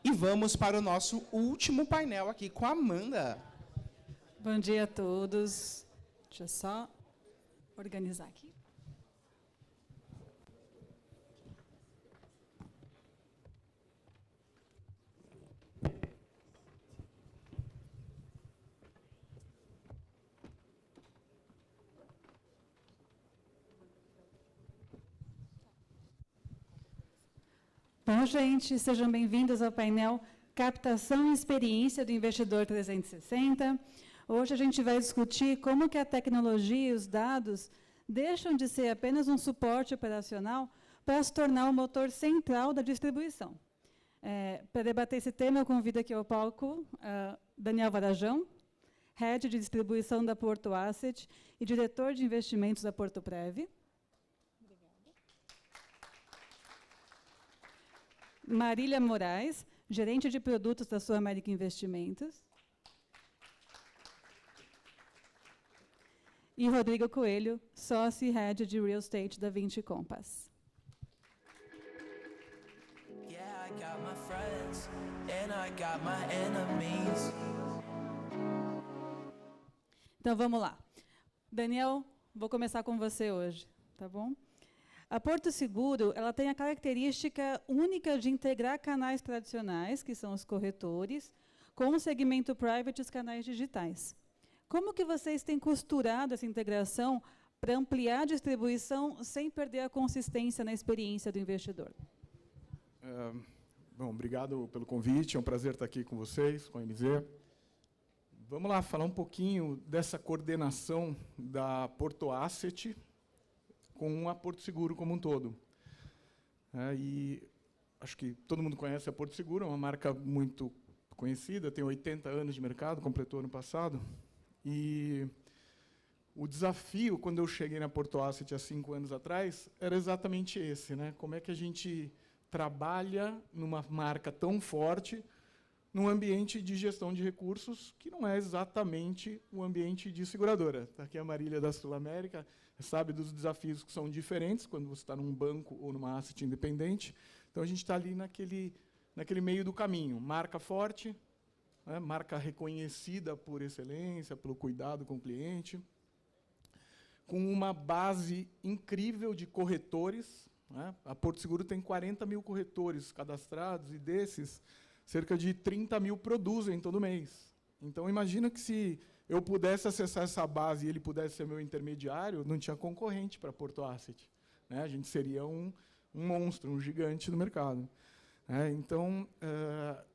E vamos para o nosso último painel aqui com a Amanda. Bom dia a todos. Deixa eu só organizar aqui. Bom, gente, sejam bem-vindos ao painel Captação e Experiência do Investidor 360. Hoje a gente vai discutir como que a tecnologia e os dados deixam de ser apenas um suporte operacional para se tornar o motor central da distribuição. Para debater esse tema, eu convido aqui ao palco Daniel Varajão, Head de Distribuição da Porto Asset e Diretor de Investimentos da Porto Prev. Marília Moraes, gerente de produtos da Sul América Investimentos. E Rodrigo Coelho, sócio e head de Real Estate da Vinci Compass. Yeah, I got my friends and I got my enemies. Então, vamos lá. Daniel, vou começar com você hoje, tá bom? A Porto Seguro, ela tem a característica única de integrar canais tradicionais, que são os corretores, com o segmento private e os canais digitais. Como que vocês têm costurado essa integração para ampliar a distribuição sem perder a consistência na experiência do investidor? Bom, obrigado pelo convite, é um prazer estar aqui com vocês, com a MZ. Vamos lá, falar um pouquinho dessa coordenação da Porto Asset com a Porto Seguro como um todo. E acho que todo mundo conhece a Porto Seguro, é uma marca muito conhecida, tem 80 anos de mercado, completou ano passado. E o desafio, quando eu cheguei na Porto Asset há 5 anos atrás, era exatamente esse, né? Como é que a gente trabalha numa marca tão forte, num ambiente de gestão de recursos que não é exatamente o ambiente de seguradora. Está aqui a Marília da Sul América, sabe dos desafios que são diferentes quando você está num banco ou numa asset independente. Então, a gente está ali naquele meio do caminho. Marca forte, né, marca reconhecida por excelência, pelo cuidado com o cliente, com uma base incrível de corretores. Né? A Porto Seguro tem 40 mil corretores cadastrados, e desses, cerca de 30 mil produzem todo mês. Então, imagina que se eu pudesse acessar essa base e ele pudesse ser meu intermediário, não tinha concorrente para a Porto Asset. Né? A gente seria um monstro, um gigante no mercado. Então,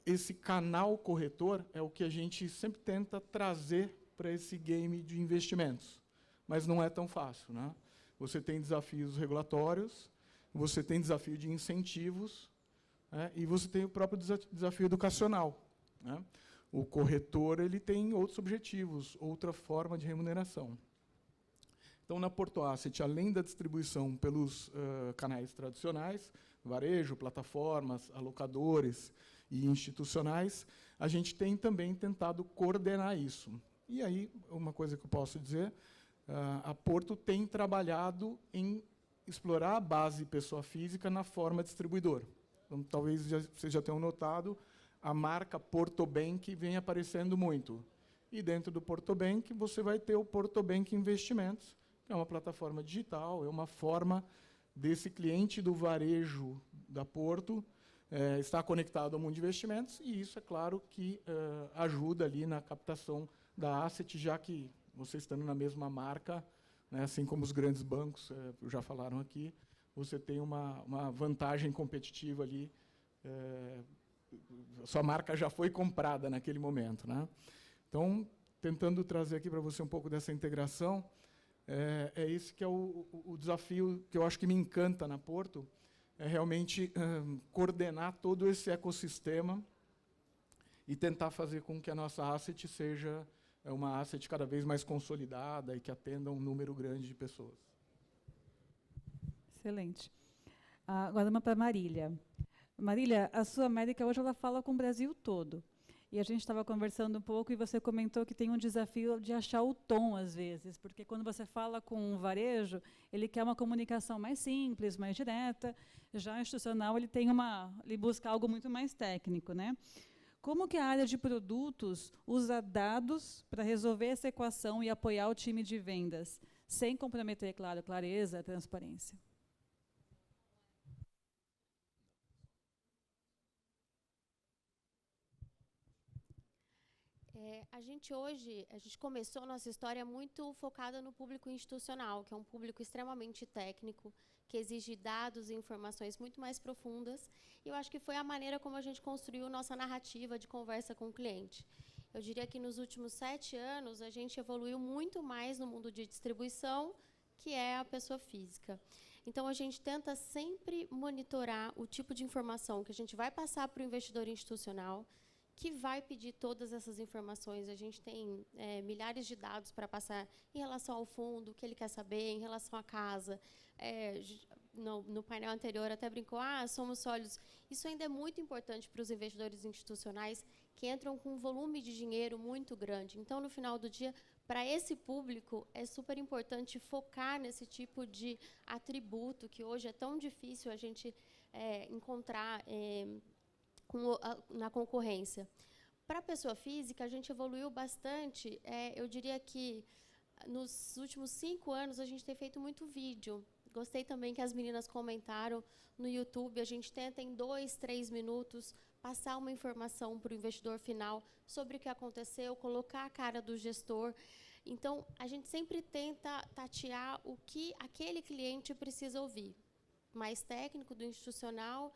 esse canal corretor é o que a gente sempre tenta trazer para esse game de investimentos. Mas não é tão fácil. Né? Você tem desafios regulatórios, você tem desafio de incentivos, e você tem o próprio desafio educacional. Né? O corretor ele tem outros objetivos, outra forma de remuneração. Então, na Porto Asset, além da distribuição pelos canais tradicionais, varejo, plataformas, alocadores e institucionais, a gente tem também tentado coordenar isso. E aí, uma coisa que eu posso dizer, a Porto tem trabalhado em explorar a base pessoa física na forma distribuidor. Então, talvez vocês já tenham notado, a marca Portobank vem aparecendo muito. E dentro do Portobank, você vai ter o Portobank Investimentos, que é uma plataforma digital, é uma forma desse cliente do varejo da Porto estar conectado ao mundo de investimentos, e isso, é claro, que ajuda ali na captação da asset, já que você estando na mesma marca, né, assim como os grandes bancos já falaram aqui, você tem uma vantagem competitiva ali, sua marca já foi comprada naquele momento. Né? Então, tentando trazer aqui para você um pouco dessa integração, esse que é o desafio que eu acho que me encanta na Porto, é realmente coordenar todo esse ecossistema e tentar fazer com que a nossa asset seja uma asset cada vez mais consolidada e que atenda um número grande de pessoas. Excelente. Agora uma para Marília. Marília, a Sul América hoje ela fala com o Brasil todo. E a gente estava conversando um pouco e você comentou que tem um desafio de achar o tom, às vezes, porque quando você fala com um varejo, ele quer uma comunicação mais simples, mais direta, já o institucional ele busca algo muito mais técnico, né? Como que a área de produtos usa dados para resolver essa equação e apoiar o time de vendas, sem comprometer, claro, clareza, transparência? A gente começou a nossa história muito focada no público institucional, que é um público extremamente técnico, que exige dados e informações muito mais profundas. E eu acho que foi a maneira como a gente construiu nossa narrativa de conversa com o cliente. Eu diria que nos últimos 7 anos, a gente evoluiu muito mais no mundo de distribuição, que é a pessoa física. Então, a gente tenta sempre monitorar o tipo de informação que a gente vai passar para o investidor institucional, que vai pedir todas essas informações. A gente tem milhares de dados para passar em relação ao fundo, o que ele quer saber, em relação à casa. No painel anterior até brincou, somos sólidos. Isso ainda é muito importante para os investidores institucionais que entram com um volume de dinheiro muito grande. Então, no final do dia, para esse público, é super importante focar nesse tipo de atributo que hoje é tão difícil a gente encontrar na concorrência. Para a pessoa física, a gente evoluiu bastante. Eu diria que, nos últimos 5 anos, a gente tem feito muito vídeo. Gostei também que as meninas comentaram no YouTube. A gente tenta, em 2, 3 minutos, passar uma informação para o investidor final sobre o que aconteceu, colocar a cara do gestor. Então, a gente sempre tenta tatear o que aquele cliente precisa ouvir. Mais técnico, do institucional,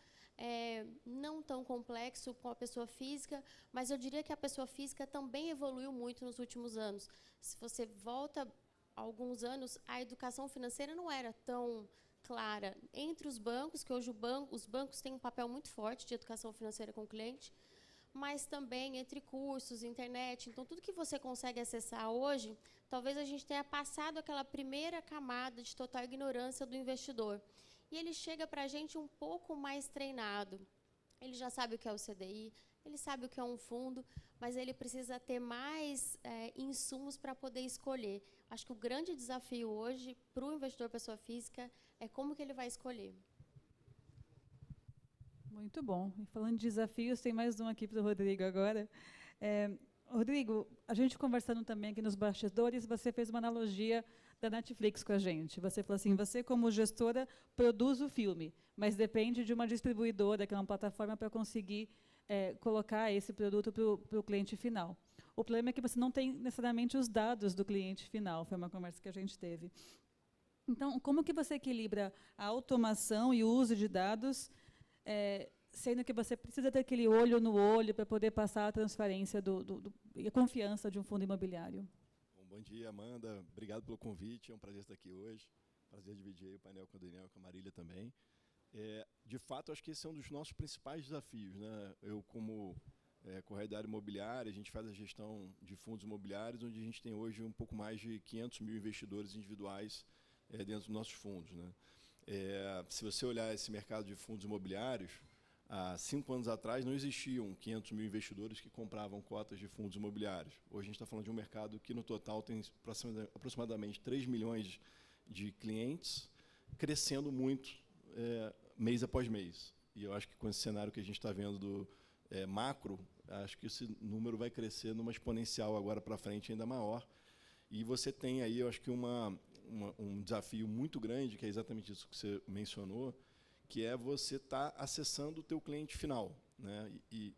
não tão complexo com a pessoa física, mas eu diria que a pessoa física também evoluiu muito nos últimos anos. Se você volta alguns anos, a educação financeira não era tão clara entre os bancos, que hoje os bancos têm um papel muito forte de educação financeira com o cliente, mas também entre cursos, internet. Então, tudo que você consegue acessar hoje, talvez a gente tenha passado aquela primeira camada de total ignorância do investidor. E ele chega para a gente um pouco mais treinado. Ele já sabe o que é o CDI, ele sabe o que é um fundo, mas ele precisa ter mais insumos para poder escolher. Acho que o grande desafio hoje para o investidor pessoa física é como que ele vai escolher. Muito bom. E falando de desafios, tem mais um aqui para o Rodrigo agora. Rodrigo, a gente conversando também aqui nos bastidores, você fez uma analogia da Netflix com a gente. Você falou assim, você como gestora produz o filme, mas depende de uma distribuidora, que é uma plataforma para conseguir colocar esse produto para o cliente final. O problema é que você não tem necessariamente os dados do cliente final, foi uma conversa que a gente teve. Então, como que você equilibra a automação e o uso de dados, sendo que você precisa ter aquele olho no olho para poder passar a transferência e a confiança de um fundo imobiliário? Bom dia, Amanda. Obrigado pelo convite. É um prazer estar aqui hoje. Prazer dividir o painel com a Daniel e com a Marília também. De fato, acho que esse é um dos nossos principais desafios, né? Eu, como corretor da área imobiliária, a gente faz a gestão de fundos imobiliários, onde a gente tem hoje um pouco mais de 500 mil investidores individuais dentro dos nossos fundos, né? Se você olhar esse mercado de fundos imobiliários, há 5 anos atrás não existiam 500 mil investidores que compravam cotas de fundos imobiliários. Hoje a gente está falando de um mercado que, no total, tem aproximadamente 3 milhões de clientes, crescendo muito mês após mês. E eu acho que, com esse cenário que a gente está vendo do macro, acho que esse número vai crescer numa exponencial agora para frente ainda maior. E você tem aí, eu acho que um desafio muito grande, que é exatamente isso que você mencionou, que é você estar acessando o teu cliente final, né? E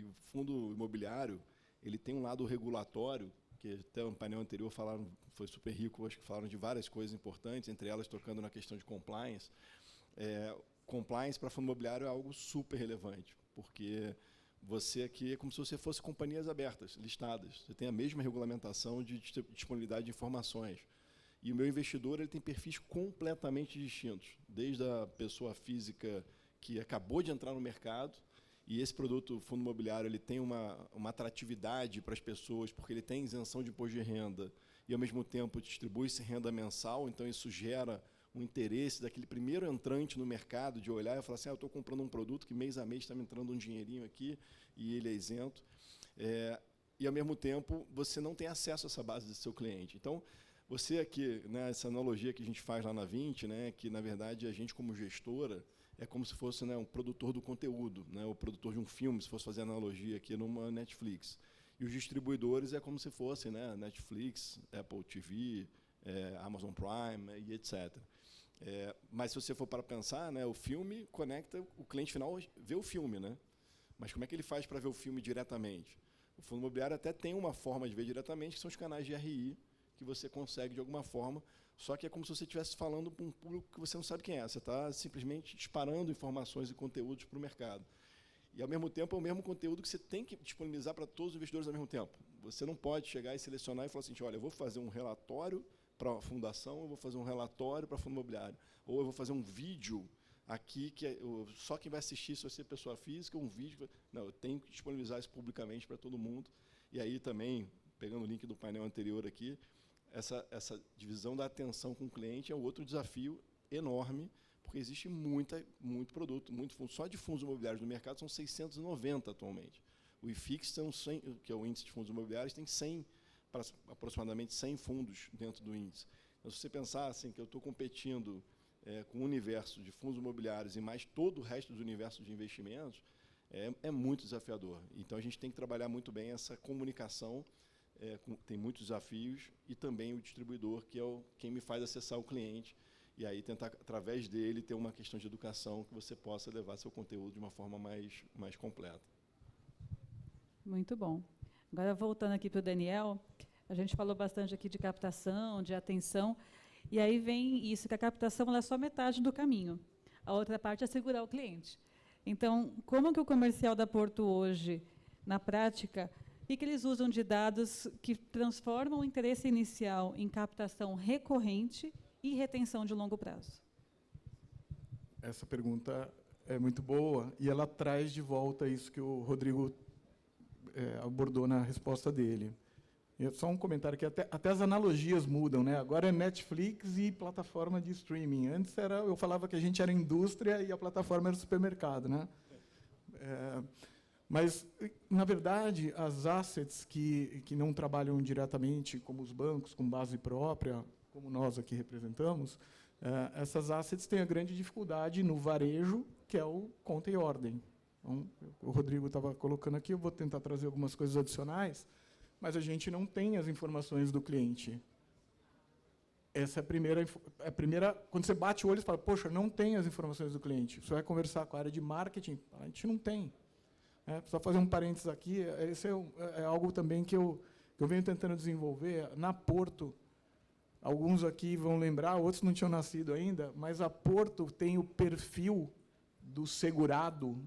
o fundo imobiliário, ele tem um lado regulatório, que até no painel anterior falaram, foi super rico, acho que falaram de várias coisas importantes, entre elas tocando na questão de compliance. Compliance para fundo imobiliário é algo super relevante, porque você aqui é como se você fosse companhias abertas, listadas. Você tem a mesma regulamentação de disponibilidade de informações. E o meu investidor ele tem perfis completamente distintos, desde a pessoa física que acabou de entrar no mercado, e esse produto, fundo imobiliário, ele tem uma atratividade para as pessoas, porque ele tem isenção de imposto de renda, e, ao mesmo tempo, distribui-se renda mensal, então isso gera um interesse daquele primeiro entrante no mercado, de olhar e falar assim, eu estou comprando um produto que mês a mês está me entrando um dinheirinho aqui e ele é isento. E, ao mesmo tempo, você não tem acesso a essa base do seu cliente. Então, você aqui, né, essa analogia que a gente faz lá na 20, né, que, na verdade, a gente, como gestora, é como se fosse, né, um produtor do conteúdo, né, o produtor de um filme, se fosse fazer analogia aqui numa Netflix. E os distribuidores é como se fosse, né, Netflix, Apple TV, Amazon Prime e etc. Mas, se você for para pensar, né, o filme conecta, o cliente final vê o filme, né? Mas como é que ele faz para ver o filme diretamente? O fundo imobiliário até tem uma forma de ver diretamente, que são os canais de RI, que você consegue de alguma forma, só que é como se você estivesse falando para um público que você não sabe quem é. Você está simplesmente disparando informações e conteúdos para o mercado. E, ao mesmo tempo, é o mesmo conteúdo que você tem que disponibilizar para todos os investidores ao mesmo tempo. Você não pode chegar e selecionar e falar assim, olha, eu vou fazer um relatório para a fundação, eu vou fazer um relatório para fundo imobiliário, ou eu vou fazer um vídeo aqui, só quem vai assistir, se você é pessoa física, um vídeo. Não, eu tenho que disponibilizar isso publicamente para todo mundo. E aí também, pegando o link do painel anterior aqui, essa divisão da atenção com o cliente é outro desafio enorme, porque existe muito produto, muito fundo. Só de fundos imobiliários no mercado são 690 atualmente. O IFIX, que é o índice de fundos imobiliários, tem aproximadamente 100 fundos dentro do índice. Então, se você pensar assim, que eu estou competindo com o universo de fundos imobiliários e mais todo o resto do universo de investimentos, é muito desafiador. Então, a gente tem que trabalhar muito bem essa comunicação, tem muitos desafios, e também o distribuidor, que é quem me faz acessar o cliente, e aí tentar, através dele, ter uma questão de educação que você possa levar seu conteúdo de uma forma mais completa. Muito bom. Agora, voltando aqui para o Daniel, a gente falou bastante aqui de captação, de atenção, e aí vem isso, que a captação ela é só metade do caminho. A outra parte é segurar o cliente. Então, como que o comercial da Porto hoje, na prática, o que eles usam de dados que transformam o interesse inicial em captação recorrente e retenção de longo prazo? Essa pergunta é muito boa e ela traz de volta isso que o Rodrigo abordou na resposta dele. E só um comentário que até as analogias mudam, né? Agora é Netflix e plataforma de streaming. Antes eu falava que a gente era indústria e a plataforma era supermercado, né? Mas, na verdade, as assets que não trabalham diretamente, como os bancos, com base própria, como nós aqui representamos, essas assets têm a grande dificuldade no varejo, que é o conta e ordem. Então, o Rodrigo estava colocando aqui, eu vou tentar trazer algumas coisas adicionais, mas a gente não tem as informações do cliente. Essa é a primeira. Quando você bate o olho, você fala, poxa, não tem as informações do cliente. Você vai conversar com a área de marketing, a gente não tem. Só fazer um parênteses aqui, esse é algo também que eu venho tentando desenvolver. Na Porto, alguns aqui vão lembrar, outros não tinham nascido ainda, mas a Porto tem o perfil do segurado,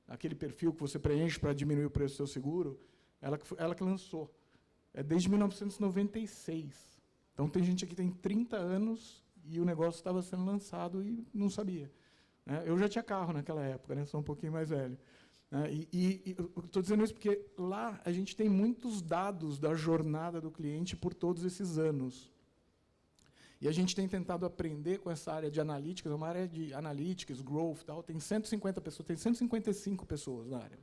aquele perfil que você preenche para diminuir o preço do seu seguro, ela que lançou. É desde 1996. Então, tem gente aqui que tem 30 anos e o negócio estava sendo lançado e não sabia. Eu já tinha carro naquela época, né? Sou um pouquinho mais velho. E estou dizendo isso porque lá a gente tem muitos dados da jornada do cliente por todos esses anos. E a gente tem tentado aprender com essa área de analítica, uma área de analytics, growth, tal, tem 150 pessoas, tem 155 pessoas na área.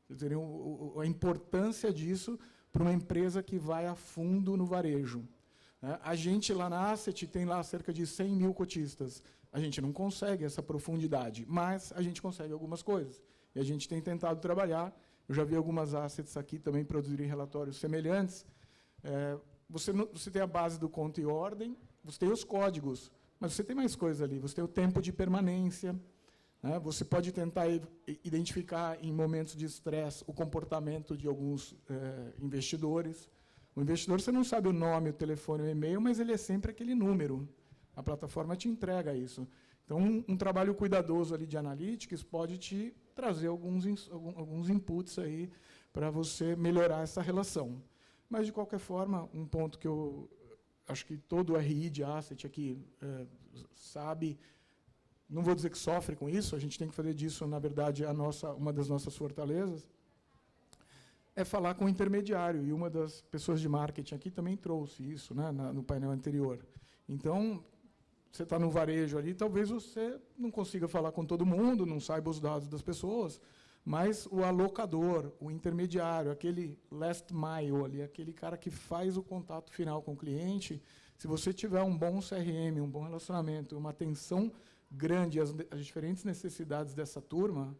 Vocês teriam a importância disso para uma empresa que vai a fundo no varejo. A gente lá na Asset tem lá cerca de 100 mil cotistas. A gente não consegue essa profundidade, mas a gente consegue algumas coisas. E a gente tem tentado trabalhar. Eu já vi algumas assets aqui também produzirem relatórios semelhantes. Você tem a base do conta e ordem, você tem os códigos, mas você tem mais coisas ali. Você tem o tempo de permanência. Você pode tentar identificar, em momentos de estresse, o comportamento de alguns investidores. O investidor, você não sabe o nome, o telefone, o e-mail, mas ele é sempre aquele número. A plataforma te entrega isso. Então, um trabalho cuidadoso ali de analytics pode te trazer alguns inputs aí para você melhorar essa relação. Mas, de qualquer forma, um ponto que eu acho que todo RI de asset aqui sabe, não vou dizer que sofre com isso, a gente tem que fazer disso, na verdade, uma das nossas fortalezas, é falar com o intermediário. E uma das pessoas de marketing aqui também trouxe isso, né, no painel anterior. Então, você está no varejo ali, talvez você não consiga falar com todo mundo, não saiba os dados das pessoas, mas o alocador, o intermediário, aquele last mile ali, aquele cara que faz o contato final com o cliente, se você tiver um bom CRM, um bom relacionamento, uma atenção grande às diferentes necessidades dessa turma,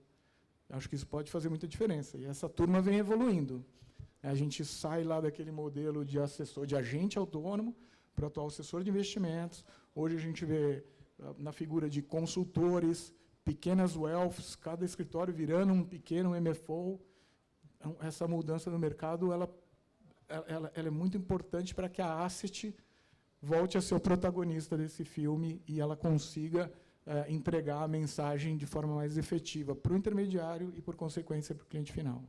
acho que isso pode fazer muita diferença. E essa turma vem evoluindo. A gente sai lá daquele modelo de assessor, de agente autônomo, para o atual assessor de investimentos. Hoje a gente vê na figura de consultores, pequenas wealths, cada escritório virando um pequeno MFO. Então, essa mudança no mercado ela é muito importante para que a asset volte a ser o protagonista desse filme e ela consiga entregar a mensagem de forma mais efetiva para o intermediário e, por consequência, para o cliente final.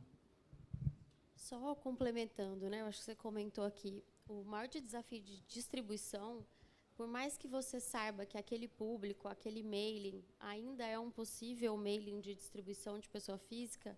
Só complementando, né? Eu acho que você comentou aqui, o maior desafio de distribuição, por mais que você saiba que aquele público, aquele mailing, ainda é um possível mailing de distribuição de pessoa física,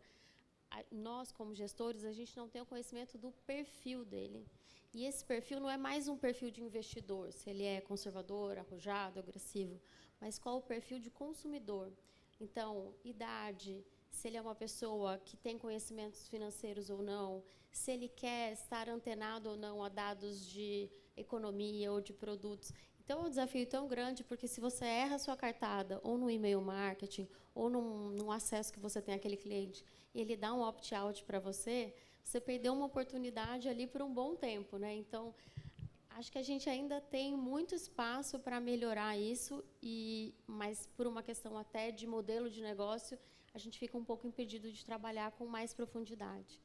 nós, como gestores, a gente não tem o conhecimento do perfil dele. E esse perfil não é mais um perfil de investidor, se ele é conservador, arrojado, agressivo, mas qual o perfil de consumidor. Então, idade, se ele é uma pessoa que tem conhecimentos financeiros ou não, se ele quer estar antenado ou não a dados de economia ou de produtos. Então, é um desafio tão grande, porque se você erra a sua cartada, ou no e-mail marketing, ou num acesso que você tem àquele cliente, e ele dá um opt-out para você, você perdeu uma oportunidade ali por um bom tempo, né? Então, acho que a gente ainda tem muito espaço para melhorar isso, mas por uma questão até de modelo de negócio, a gente fica um pouco impedido de trabalhar com mais profundidade.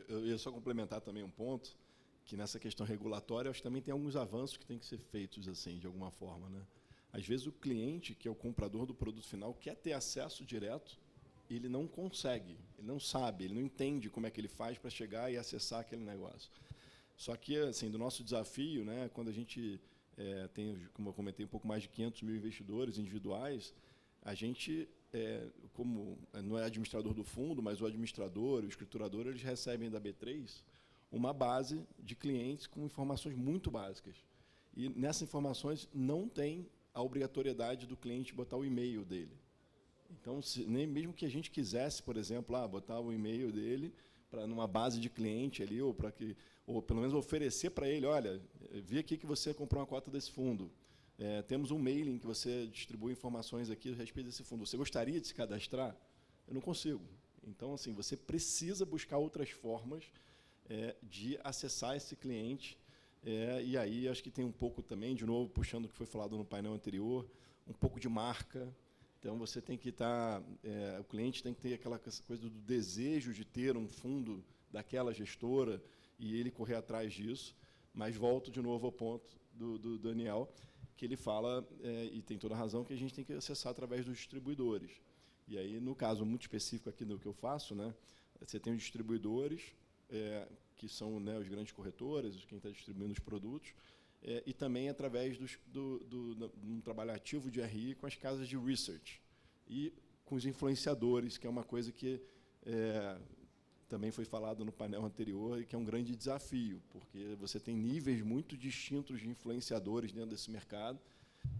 Eu ia só complementar também um ponto, que nessa questão regulatória, acho que também tem alguns avanços que têm que ser feitos assim, de alguma forma, né? Às vezes o cliente, que é o comprador do produto final, quer ter acesso direto, e ele não consegue, ele não sabe, ele não entende como é que ele faz para chegar e acessar aquele negócio. Só que, assim, do nosso desafio, né, quando a gente tem, como eu comentei, um pouco mais de 500 mil investidores individuais, a gente, como não é administrador do fundo, mas o administrador, o escriturador, eles recebem da B3 uma base de clientes com informações muito básicas. E nessas informações não tem a obrigatoriedade do cliente botar o e-mail dele. Então, nem mesmo que a gente quisesse, por exemplo, botar o e-mail dele para numa base de cliente ali, ou pelo menos oferecer para ele, olha, vi aqui que você comprou uma cota desse fundo. Temos um mailing que você distribui informações aqui a respeito desse fundo. Você gostaria de se cadastrar? Eu não consigo. Então, assim, você precisa buscar outras formas de acessar esse cliente. E aí, acho que tem um pouco também, de novo, puxando o que foi falado no painel anterior, um pouco de marca. Então, você tem que estar... o cliente tem que ter aquela coisa do desejo de ter um fundo daquela gestora e ele correr atrás disso. Mas volto de novo ao ponto do Daniel, que ele fala, e tem toda a razão, que a gente tem que acessar através dos distribuidores. E aí, no caso muito específico aqui do que eu faço, né, você tem os distribuidores, que são, né, os grandes corretores, quem está distribuindo os produtos, e também através de um trabalho ativo de RI com as casas de research e com os influenciadores, que é uma coisa que também foi falado no painel anterior e que é um grande desafio, porque você tem níveis muito distintos de influenciadores dentro desse mercado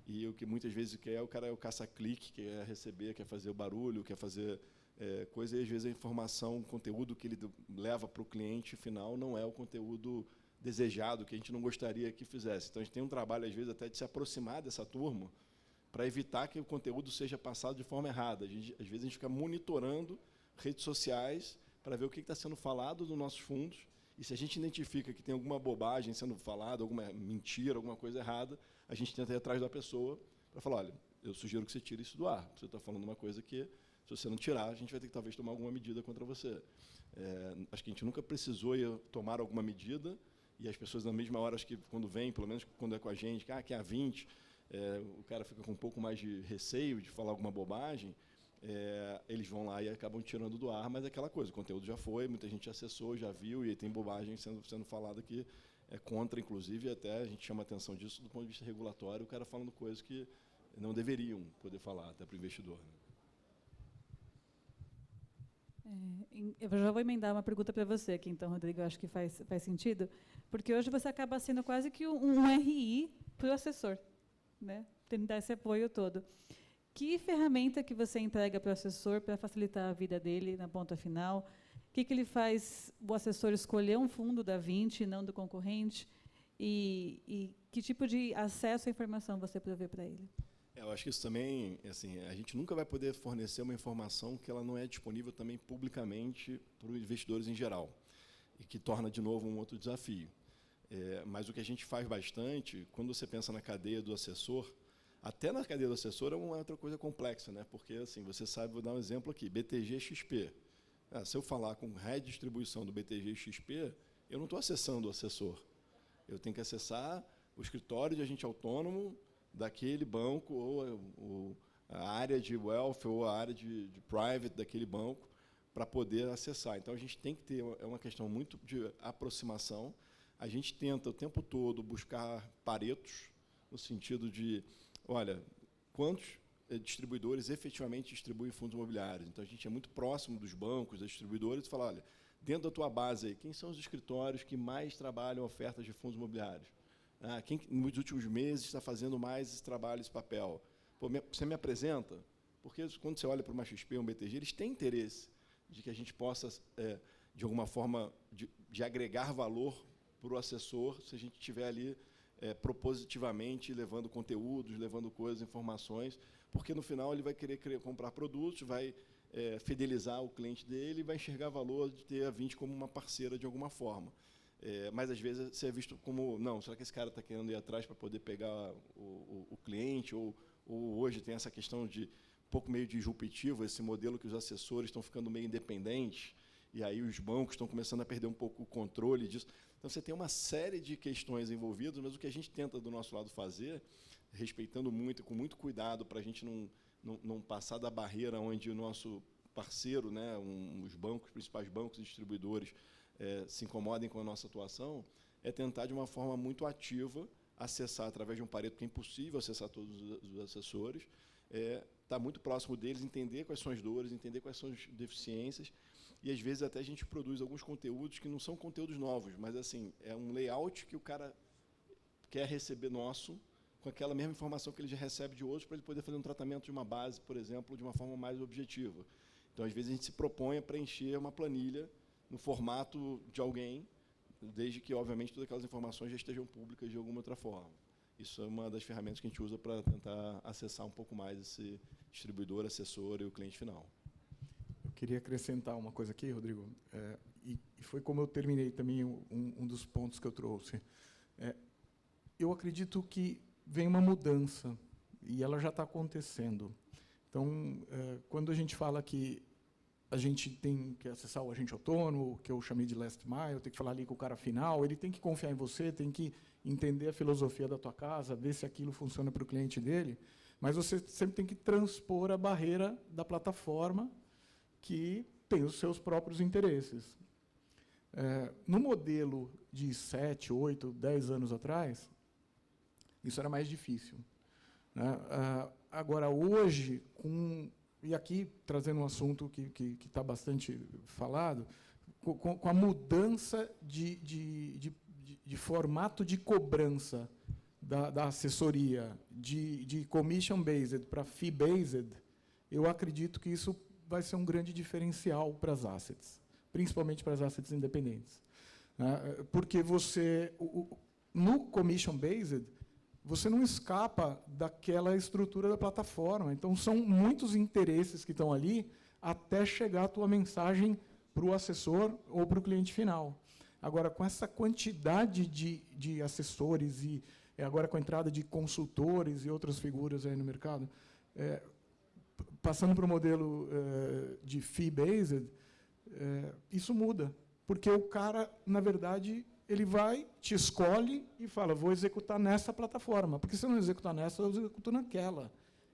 e o que muitas vezes quer o cara é o caça-clique, quer receber, quer fazer o barulho, quer fazer coisa, e às vezes a informação, o conteúdo que ele leva para o cliente final não é o conteúdo desejado, que a gente não gostaria que fizesse. Então, a gente tem um trabalho, às vezes, até de se aproximar dessa turma para evitar que o conteúdo seja passado de forma errada. Às vezes, a gente fica monitorando redes sociais para ver o que está sendo falado dos nossos fundos, e se a gente identifica que tem alguma bobagem sendo falada, alguma mentira, alguma coisa errada, a gente tenta ir atrás da pessoa para falar, olha, eu sugiro que você tire isso do ar. Você está falando uma coisa que, se você não tirar, a gente vai ter que, talvez, tomar alguma medida contra você. Acho que a gente nunca precisou ir tomar alguma medida, e as pessoas, na mesma hora, acho que quando vem, pelo menos quando é com a gente, que é a 20, o cara fica com um pouco mais de receio de falar alguma bobagem, eles vão lá e acabam tirando do ar, mas é aquela coisa, o conteúdo já foi, muita gente acessou, já viu, e tem bobagem sendo falada que é contra, inclusive, até a gente chama a atenção disso do ponto de vista regulatório, o cara falando coisas que não deveriam poder falar, até para o investidor. Né? Eu já vou emendar uma pergunta para você aqui, então, Rodrigo, eu acho que faz sentido, porque hoje você acaba sendo quase que um RI para o assessor. né, tendo esse apoio todo. Que ferramenta que você entrega para o assessor para facilitar a vida dele na ponta final? O que ele faz o assessor escolher um fundo da Vinci, não do concorrente? E que tipo de acesso à informação você provê para ele? Eu acho que isso também, assim, a gente nunca vai poder fornecer uma informação que ela não é disponível também publicamente para os investidores em geral, e que torna, de novo, um outro desafio. Mas o que a gente faz bastante, quando você pensa na cadeia do assessor, até na cadeia do assessor é uma outra coisa complexa, né? Porque, assim, você sabe, vou dar um exemplo aqui, BTG XP. Se eu falar com redistribuição do BTG XP, eu não estou acessando o assessor. Eu tenho que acessar o escritório de agente autônomo daquele banco, ou a área de wealth, ou a área de private daquele banco, para poder acessar. Então, a gente tem que ter, é uma questão muito de aproximação. A gente tenta, o tempo todo, buscar paretos, no sentido de, olha, quantos distribuidores efetivamente distribuem fundos imobiliários. Então, a gente é muito próximo dos bancos, das distribuidoras, e fala, olha, dentro da tua base, aí, quem são os escritórios que mais trabalham ofertas de fundos imobiliários? Quem, nos últimos meses, está fazendo mais esse trabalho, esse papel? Pô, você me apresenta? Porque, quando você olha para uma XP, um BTG, eles têm interesse de que a gente possa, de alguma forma, de agregar valor para o assessor, se a gente estiver ali propositivamente levando conteúdos, levando coisas, informações, porque, no final, ele vai querer comprar produtos, vai fidelizar o cliente dele e vai enxergar valor de ter a Vinci como uma parceira de alguma forma. Mas, às vezes, você é visto como, não, será que esse cara está querendo ir atrás para poder pegar o cliente? Ou hoje tem essa questão de um pouco meio disruptivo, esse modelo que os assessores estão ficando meio independentes, e aí os bancos estão começando a perder um pouco o controle disso. Então, você tem uma série de questões envolvidas, mas o que a gente tenta, do nosso lado, fazer, respeitando muito, com muito cuidado, para a gente não passar da barreira onde o nosso parceiro, né, os bancos, os principais bancos e distribuidores, se incomodem com a nossa atuação, é tentar, de uma forma muito ativa, acessar através de um Pareto, que é impossível acessar todos os assessores, estar muito próximo deles, entender quais são as dores, entender quais são as deficiências, e, às vezes, até a gente produz alguns conteúdos que não são conteúdos novos, mas, assim, é um layout que o cara quer receber nosso, com aquela mesma informação que ele já recebe de outros, para ele poder fazer um tratamento de uma base, por exemplo, de uma forma mais objetiva. Então, às vezes, a gente se propõe a preencher uma planilha no formato de alguém, desde que, obviamente, todas aquelas informações já estejam públicas de alguma outra forma. Isso é uma das ferramentas que a gente usa para tentar acessar um pouco mais esse distribuidor, assessor e o cliente final. Eu queria acrescentar uma coisa aqui, Rodrigo, e foi como eu terminei também um dos pontos que eu trouxe. Eu acredito que vem uma mudança, e ela já está acontecendo. Então, quando a gente fala que a gente tem que acessar o agente autônomo, que eu chamei de last mile, tem que falar ali com o cara final, ele tem que confiar em você, tem que entender a filosofia da tua casa, ver se aquilo funciona para o cliente dele, mas você sempre tem que transpor a barreira da plataforma que tem os seus próprios interesses. No modelo de 7, 8, 10 anos atrás, isso era mais difícil, né? Agora, hoje, e aqui trazendo um assunto que está bastante falado, com a mudança de formato de cobrança da assessoria, de commission-based para fee-based, eu acredito que isso vai ser um grande diferencial para as assets, principalmente para as assets independentes. Porque no commission-based, você não escapa daquela estrutura da plataforma. Então, são muitos interesses que estão ali até chegar a tua mensagem para o assessor ou para o cliente final. Agora, com essa quantidade de assessores e agora com a entrada de consultores e outras figuras aí no mercado, passando para o modelo de fee-based, isso muda. Porque o cara, na verdade, ele vai, te escolhe e fala, vou executar nessa plataforma, porque se eu não executar nessa, eu executo naquela.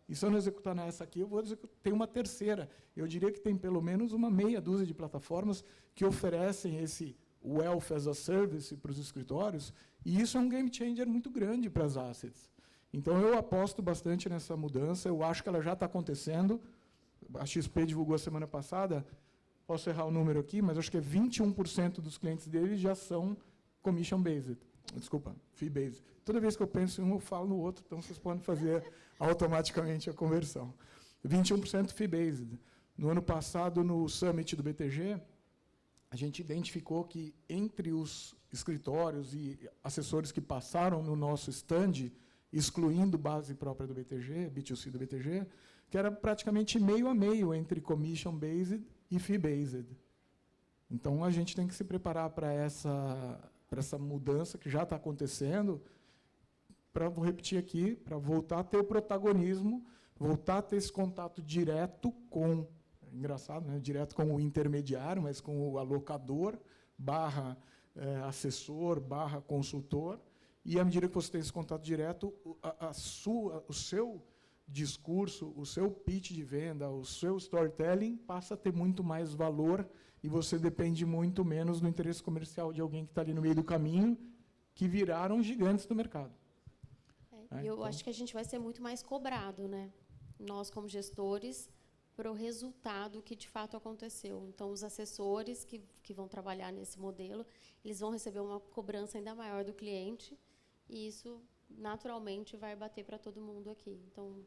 E se eu não executar nessa aqui, eu vou executar, tem uma terceira. Eu diria que tem pelo menos uma meia dúzia de plataformas que oferecem esse Wealth as a Service para os escritórios, e isso é um game changer muito grande para as assets. Então, eu aposto bastante nessa mudança, eu acho que ela já está acontecendo. A XP divulgou a semana passada, posso errar o número aqui, mas acho que 21% dos clientes deles já são commission-based. Desculpa, fee-based. Toda vez que eu penso em um, eu falo no outro, então vocês podem fazer automaticamente a conversão. 21% fee-based. No ano passado, no Summit do BTG, a gente identificou que entre os escritórios e assessores que passaram no nosso stand, excluindo base própria do BTG, B2C do BTG, que era praticamente meio a meio entre commission-based e fee-based. Então, a gente tem que se preparar para essa mudança que já está acontecendo, para, vou repetir aqui, para voltar a ter o protagonismo, voltar a ter esse contato direto com, engraçado, né, direto com o intermediário, mas com o alocador, assessor, consultor, e à medida que você tem esse contato direto, o seu discurso, o seu pitch de venda, o seu storytelling passa a ter muito mais valor e você depende muito menos do interesse comercial de alguém que está ali no meio do caminho, que viraram gigantes do mercado. Eu acho que a gente vai ser muito mais cobrado, né? Nós, como gestores, para o resultado que, de fato, aconteceu. Então, os assessores que vão trabalhar nesse modelo, eles vão receber uma cobrança ainda maior do cliente, e isso, naturalmente, vai bater para todo mundo aqui. Então,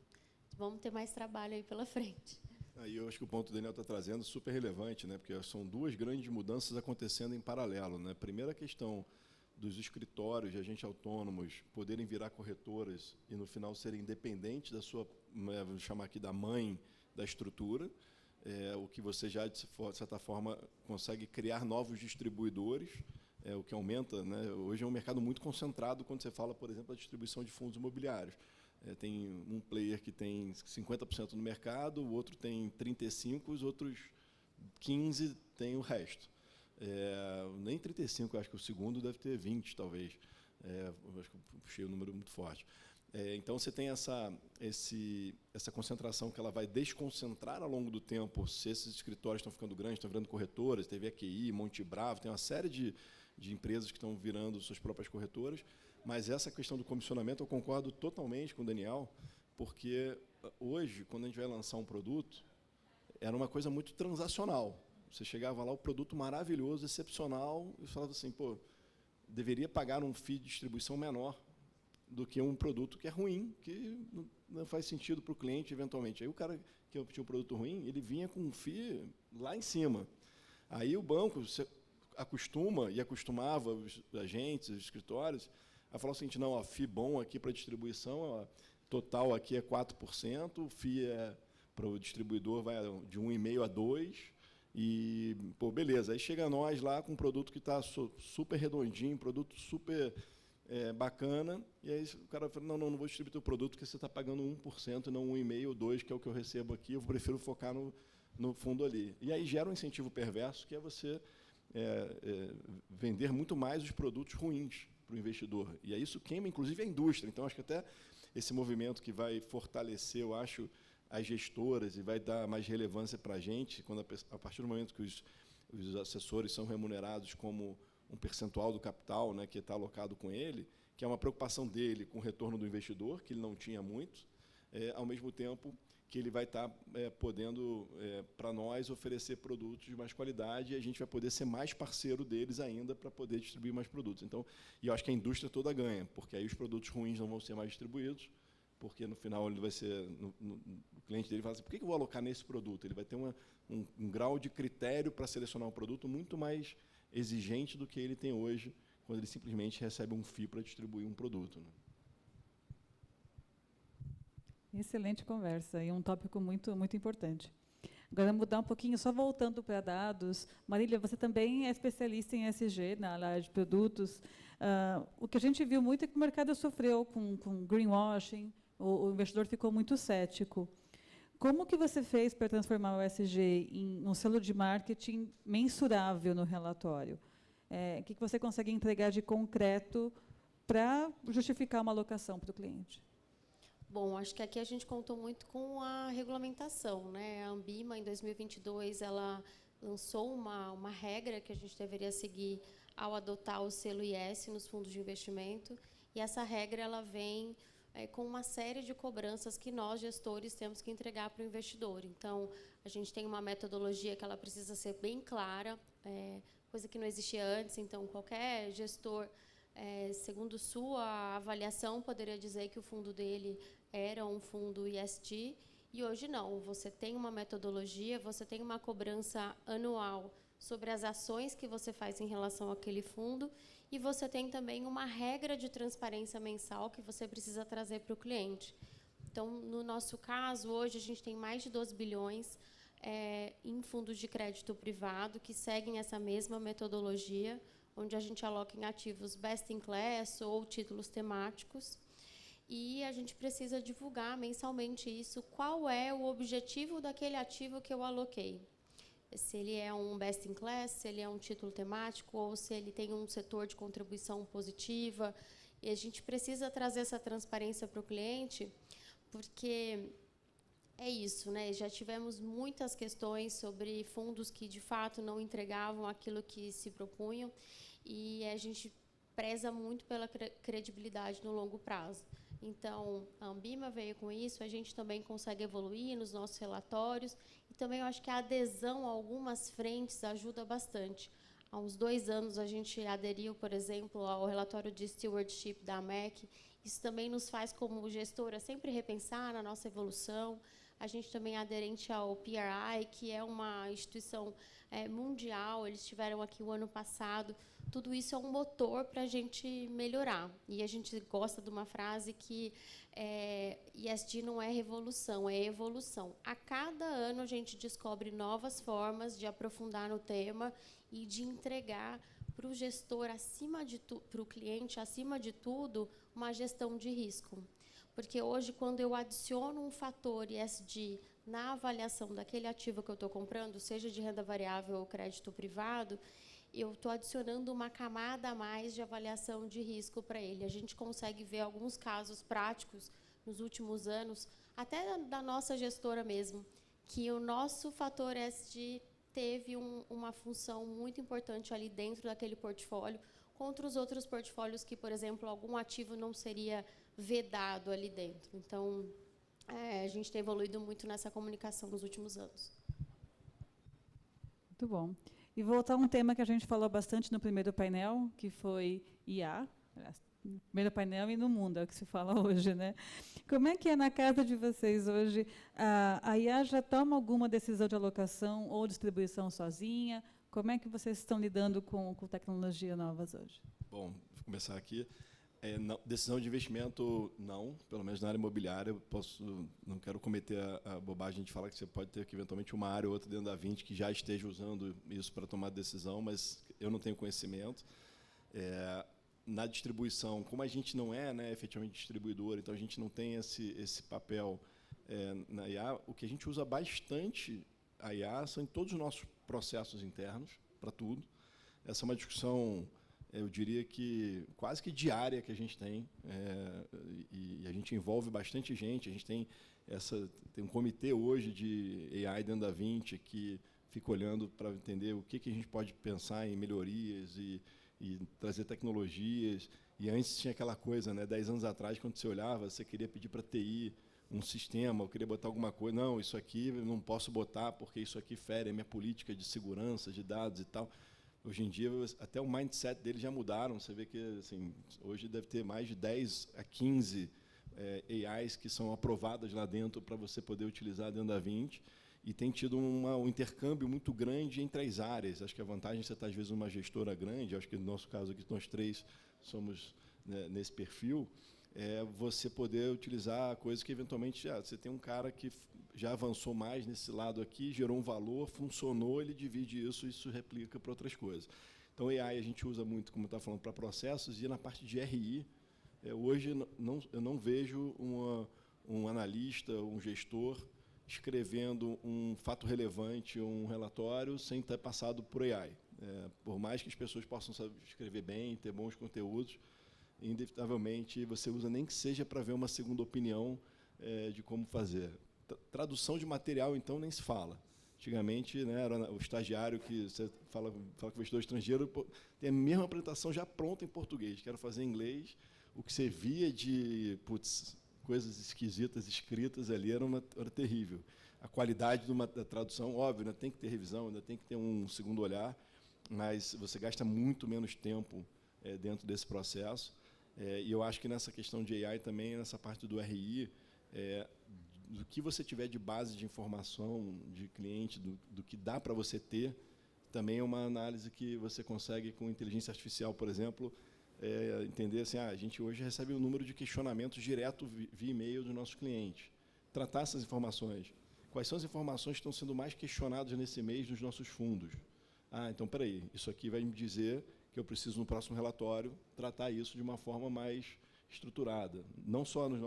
vamos ter mais trabalho aí pela frente. Aí eu acho que o ponto que o Daniel está trazendo é super relevante, né? Porque são duas grandes mudanças acontecendo em paralelo, né? Primeira questão dos escritórios de agentes autônomos poderem virar corretoras e, no final, serem independentes da sua, vamos chamar aqui, da mãe da estrutura, o que você já, de certa forma, consegue criar novos distribuidores, o que aumenta, né? Hoje é um mercado muito concentrado quando você fala, por exemplo, da distribuição de fundos imobiliários. Tem um player que tem 50% no mercado, o outro tem 35%, os outros 15% têm o resto. Nem 35%, acho que o segundo deve ter 20%, talvez. Acho que eu puxei um número muito forte. Então, você tem essa concentração que ela vai desconcentrar ao longo do tempo, se esses escritórios estão ficando grandes, estão virando corretoras, teve a QI, Monte Bravo, tem uma série de empresas que estão virando suas próprias corretoras, mas essa questão do comissionamento eu concordo totalmente com o Daniel, porque hoje, quando a gente vai lançar um produto, era uma coisa muito transacional. Você chegava lá, o produto maravilhoso, excepcional, e falava assim, pô, deveria pagar um fee de distribuição menor do que um produto que é ruim, que não faz sentido para o cliente, eventualmente. Aí o cara que tinha um produto ruim, ele vinha com um FII lá em cima. Aí o banco acostuma, e acostumava os agentes, os escritórios, a falar o seguinte, não, a FII bom aqui para distribuição, total aqui é 4%, o FII para o distribuidor vai de 1,5% a 2%, e, pô, beleza. Aí chega nós lá com um produto que está super redondinho, produto super bacana, e aí o cara fala, não vou distribuir o produto porque você está pagando 1% e não 1,5% ou 2%, que é o que eu recebo aqui, eu prefiro focar no fundo ali. E aí gera um incentivo perverso, que é você vender muito mais os produtos ruins para o investidor. E aí isso queima, inclusive, a indústria. Então, acho que até esse movimento que vai fortalecer, eu acho, as gestoras e vai dar mais relevância para a gente, quando a partir do momento que os assessores são remunerados como um percentual do capital, né, que está alocado com ele, que é uma preocupação dele com o retorno do investidor, que ele não tinha muito, ao mesmo tempo que ele vai estar podendo, para nós, oferecer produtos de mais qualidade, e a gente vai poder ser mais parceiro deles ainda para poder distribuir mais produtos. Então, e eu acho que a indústria toda ganha, porque aí os produtos ruins não vão ser mais distribuídos, porque, no final, ele vai ser, o cliente dele fala assim, por que eu vou alocar nesse produto? Ele vai ter um grau de critério para selecionar um produto muito mais exigente do que ele tem hoje, quando ele simplesmente recebe um FII para distribuir um produto, né? Excelente conversa e um tópico muito, muito importante. Agora, mudar um pouquinho, só voltando para dados. Marília, você também é especialista em ESG, na área de produtos. O que a gente viu muito é que o mercado sofreu com greenwashing, o investidor ficou muito cético. Como que você fez para transformar o ESG em um selo de marketing mensurável no relatório? O que você consegue entregar de concreto para justificar uma alocação para o cliente? Bom, acho que aqui a gente contou muito com a regulamentação, né? A Anbima, em 2022, ela lançou uma regra que a gente deveria seguir ao adotar o selo IS nos fundos de investimento, e essa regra ela vem com uma série de cobranças que nós, gestores, temos que entregar para o investidor. Então, a gente tem uma metodologia que ela precisa ser bem clara, coisa que não existia antes. Então, qualquer gestor segundo sua avaliação, poderia dizer que o fundo dele era um fundo ESG, e hoje não. Você tem uma metodologia, você tem uma cobrança anual sobre as ações que você faz em relação àquele fundo, e você tem também uma regra de transparência mensal que você precisa trazer para o cliente. Então, no nosso caso, hoje a gente tem mais de 12 bilhões em fundos de crédito privado que seguem essa mesma metodologia, onde a gente aloca em ativos best in class ou títulos temáticos. E a gente precisa divulgar mensalmente isso, qual é o objetivo daquele ativo que eu aloquei. Se ele é um best in class, se ele é um título temático, ou se ele tem um setor de contribuição positiva. E a gente precisa trazer essa transparência para o cliente, porque é isso, né? Já tivemos muitas questões sobre fundos que, de fato, não entregavam aquilo que se propunham, e a gente preza muito pela credibilidade no longo prazo. Então, a Ambima veio com isso, a gente também consegue evoluir nos nossos relatórios, e também eu acho que a adesão a algumas frentes ajuda bastante. Há uns 2 anos, a gente aderiu, por exemplo, ao relatório de stewardship da AMEC. Isso também nos faz, como gestora, sempre repensar na nossa evolução. A gente também é aderente ao PRI, que é uma instituição mundial, eles estiveram aqui o ano passado. Tudo isso é um motor para a gente melhorar. E a gente gosta de uma frase que ESG não é revolução, é evolução. A cada ano a gente descobre novas formas de aprofundar no tema e de entregar para o gestor, para o cliente, acima de tudo, uma gestão de risco. Porque hoje, quando eu adiciono um fator ESG na avaliação daquele ativo que eu estou comprando, seja de renda variável ou crédito privado, eu estou adicionando uma camada a mais de avaliação de risco para ele. A gente consegue ver alguns casos práticos nos últimos anos, até da nossa gestora mesmo, que o nosso fator ESG teve uma função muito importante ali dentro daquele portfólio, contra os outros portfólios que, por exemplo, algum ativo não seria vedado ali dentro. Então, a gente tem evoluído muito nessa comunicação nos últimos anos. Muito bom. E voltar a um tema que a gente falou bastante no primeiro painel, que foi IA, no primeiro painel e no mundo, é o que se fala hoje, né? Como é que é na casa de vocês hoje? A IA já toma alguma decisão de alocação ou distribuição sozinha? Como é que vocês estão lidando com tecnologias novas hoje? Bom, vou começar aqui. Decisão de investimento, não. Pelo menos na área imobiliária, não quero cometer a bobagem de falar que você pode ter que, eventualmente, uma área ou outra dentro da 20 que já esteja usando isso para tomar decisão, mas eu não tenho conhecimento. Na distribuição, como a gente não é, né, efetivamente distribuidor, então a gente não tem esse papel na IA, o que a gente usa bastante a IA são em todos os nossos processos internos, para tudo. Essa é uma discussão, eu diria que quase que diária que a gente tem, e a gente envolve bastante gente. A gente tem um comitê hoje de AI dentro da 20 que fica olhando para entender o que a gente pode pensar em melhorias e trazer tecnologias. E antes tinha aquela coisa, né, 10 anos atrás, quando você olhava, você queria pedir para a TI um sistema, eu queria botar alguma coisa, não, isso aqui eu não posso botar porque isso aqui fere a minha política de segurança de dados e tal. Hoje em dia, até o mindset deles já mudaram. Você vê que assim, hoje deve ter mais de 10 a 15 AIs que são aprovadas lá dentro para você poder utilizar dentro da 20, e tem tido um intercâmbio muito grande entre as áreas. Acho que a vantagem é você estar, às vezes, numa gestora grande, acho que no nosso caso aqui, nós 3 somos, né, nesse perfil, você poder utilizar coisas que, eventualmente, você tem um cara que já avançou mais nesse lado aqui, gerou um valor, funcionou, ele divide isso e isso replica para outras coisas. Então, AI a gente usa muito, como eu estava falando, para processos, e na parte de RI, hoje eu não vejo um analista, um gestor, escrevendo um fato relevante, um relatório, sem ter passado por AI. Por mais que as pessoas possam saber escrever bem, ter bons conteúdos, indevitavelmente você usa nem que seja para ver uma segunda opinião de como fazer. Tradução de material, então, nem se fala. Antigamente, né, era o estagiário que você fala com o investidor estrangeiro, tem a mesma apresentação já pronta em português, quero fazer em inglês. O que você via de coisas esquisitas escritas ali era terrível. A qualidade da tradução, óbvio, ainda tem que ter revisão, ainda tem que ter um segundo olhar, mas você gasta muito menos tempo dentro desse processo. E eu acho que nessa questão de AI também, nessa parte do RI, do que você tiver de base de informação de cliente, do que dá para você ter, também é uma análise que você consegue com inteligência artificial, por exemplo, entender assim, a gente hoje recebe um número de questionamentos direto via e-mail dos nossos clientes. Tratar essas informações. Quais são as informações que estão sendo mais questionadas nesse mês nos nossos fundos? Então, espera aí, isso aqui vai me dizer que eu preciso, no próximo relatório, tratar isso de uma forma mais estruturada. Não só nos